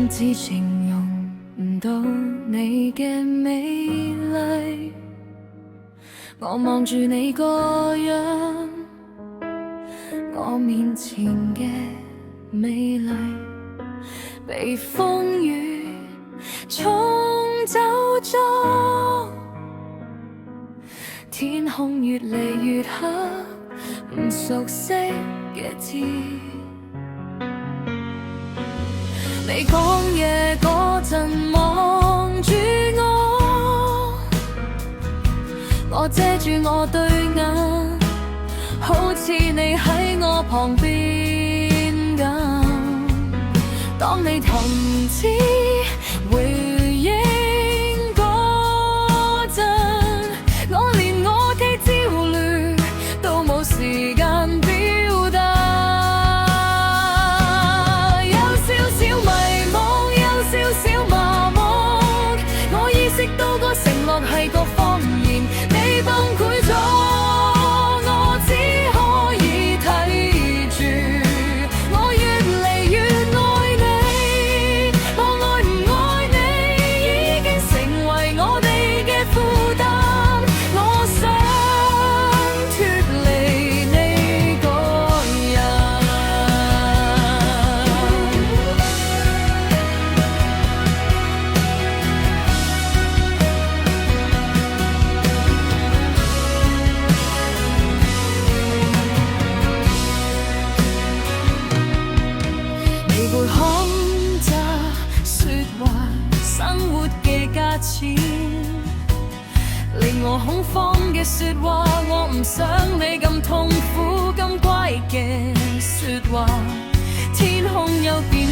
用字形容唔到你嘅美麗。我望住你個樣，我面前嘅美麗被風雨沖走咗，天空越嚟越黑，唔熟悉嘅字。你講嘢嗰陣望住我遮住我對眼，好似你喺我旁邊咁。當你停止回應嗰陣，我連我嘅焦慮都冇時間表達。有少少迷惘，有少少麻木，我意識到個承諾係個謊言，你崩潰咗，我只可以睇住。我越嚟越愛你，我愛唔愛你已經成為我哋嘅負擔。我想脫離你個人。你會恐責說話，生活嘅價錢令我恐慌嘅說話，我唔想你咁痛苦咁乖嘅說話，天空有變